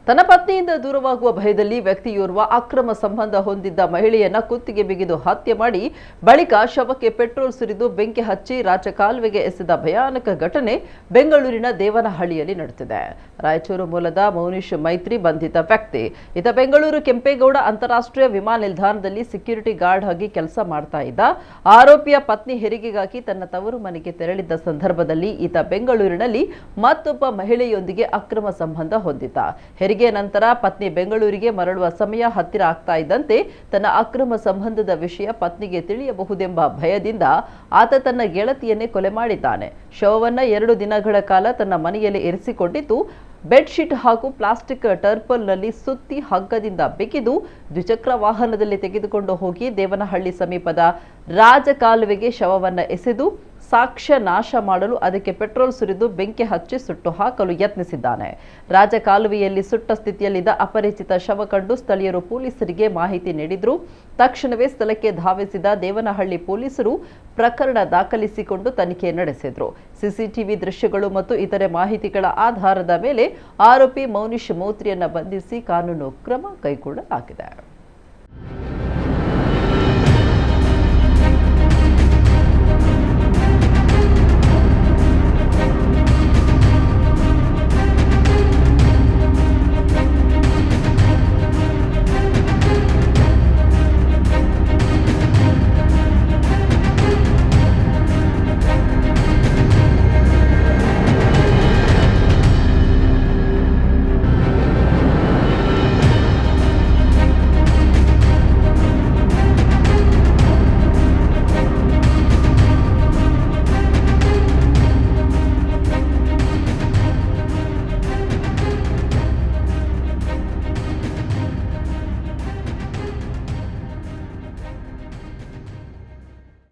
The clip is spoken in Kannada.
ತನ್ನ ಪತ್ನಿಯಿಂದ ದೂರವಾಗುವ ಭಯದಲ್ಲಿ ವ್ಯಕ್ತಿಯೋರ್ವ ಅಕ್ರಮ ಸಂಬಂಧ ಹೊಂದಿದ್ದ ಮಹಿಳೆಯನ್ನ ಕುತ್ತಿಗೆ ಬಿಗಿದು ಹತ್ಯೆ ಮಾಡಿ ಬಳಿಕ ಶವಕ್ಕೆ ಪೆಟ್ರೋಲ್ ಸುರಿದು ಬೆಂಕಿ ಹಚ್ಚಿ ರಾಜಕಾಲುವೆಗೆ ಎಸೆದ ಭಯಾನಕ ಘಟನೆ ಬೆಂಗಳೂರಿನ ದೇವನಹಳ್ಳಿಯಲ್ಲಿ ನಡೆದಿದೆ. ರಾಯಚೂರು ಮೂಲದ ಮೌನಿಶ್ ಮೈತ್ರಿ ಬಂಧಿತ ವ್ಯಕ್ತಿ. ಈತ ಬೆಂಗಳೂರು ಕೆಂಪೇಗೌಡ ಅಂತಾರಾಷ್ಟ್ರೀಯ ವಿಮಾನ ನಿಲ್ದಾಣದಲ್ಲಿ ಸೆಕ್ಯೂರಿಟಿ ಗಾರ್ಡ್ ಆಗಿ ಕೆಲಸ ಮಾಡ್ತಾ ಇದ್ದ. ಆರೋಪಿಯ ಪತ್ನಿ ಹೆರಿಗೆಗಾಗಿ ತನ್ನ ತವರು ಮನೆಗೆ ತೆರಳಿದ್ದ ಸಂದರ್ಭದಲ್ಲಿ ಈತ ಬೆಂಗಳೂರಿನಲ್ಲಿ ಮತ್ತೊಬ್ಬ ಮಹಿಳೆಯೊಂದಿಗೆ ಅಕ್ರಮ ಸಂಬಂಧ ಹೊಂದಿದ್ದ. ಹೆರಿಗೆ ನಂತರ ಪತ್ನಿ ಬೆಂಗಳೂರಿಗೆ ಮರಳುವ ಸಮಯ ಹತ್ತಿರ ಆಗ್ತಾ ಇದ್ದಂತೆ ತನ್ನ ಅಕ್ರಮ ಸಂಬಂಧದ ವಿಷಯ ಪತ್ನಿಗೆ ತಿಳಿಯಬಹುದೆಂಬ ಭಯದಿಂದ ಆತ ತನ್ನ ಗೆಳತಿಯನ್ನೇ ಕೊಲೆ ಮಾಡಿದ್ದಾನೆ. ಶವವನ್ನ 2 ದಿನಗಳ ಕಾಲ ತನ್ನ ಮನೆಯಲ್ಲಿ ಇರಿಸಿಕೊಂಡಿದ್ದು ಬೆಡ್ಶೀಟ್ ಹಾಗೂ ಪ್ಲಾಸ್ಟಿಕ್ ಟರ್ಪಲ್ನಲ್ಲಿ ಸುತ್ತಿ ಹಗ್ಗದಿಂದ ಬಿಗಿದು ದ್ವಿಚಕ್ರ ವಾಹನದಲ್ಲಿ ತೆಗೆದುಕೊಂಡು ಹೋಗಿ ದೇವನಹಳ್ಳಿ ಸಮೀಪದ ರಾಜಕಾಲುವೆಗೆ ಶವವನ್ನ ಎಸೆದು ಸಾಕ್ಷ್ಯ ನಾಶ ಮಾಡಲು ಅದಕ್ಕೆ ಪೆಟ್ರೋಲ್ ಸುರಿದು ಬೆಂಕಿ ಹಚ್ಚಿ ಸುಟ್ಟು ಹಾಕಲು ಯತ್ನಿಸಿದ್ದಾನೆ. ರಾಜಕಾಲುವೆಯಲ್ಲಿ ಸುಟ್ಟ ಸ್ಥಿತಿಯಲ್ಲಿದ್ದ ಅಪರಿಚಿತ ಶವ ಕಂಡು ಸ್ಥಳೀಯರು ಪೊಲೀಸರಿಗೆ ಮಾಹಿತಿ ನೀಡಿದ್ರು. ತಕ್ಷಣವೇ ಸ್ಥಳಕ್ಕೆ ಧಾವಿಸಿದ ದೇವನಹಳ್ಳಿ ಪೊಲೀಸರು ಪ್ರಕರಣ ದಾಖಲಿಸಿಕೊಂಡು ತನಿಖೆ ನಡೆಸಿದ್ರು. ಸಿಸಿಟಿವಿ ದೃಶ್ಯಗಳು ಮತ್ತು ಇತರೆ ಮಾಹಿತಿಗಳ ಆಧಾರದ ಮೇಲೆ ಆರೋಪಿ ಮೌನಿಶ್ ಮೈತ್ರಿಯನ್ನ ಬಂಧಿಸಿ ಕಾನೂನು ಕ್ರಮ ಕೈಗೊಳ್ಳಲಾಗಿದೆ.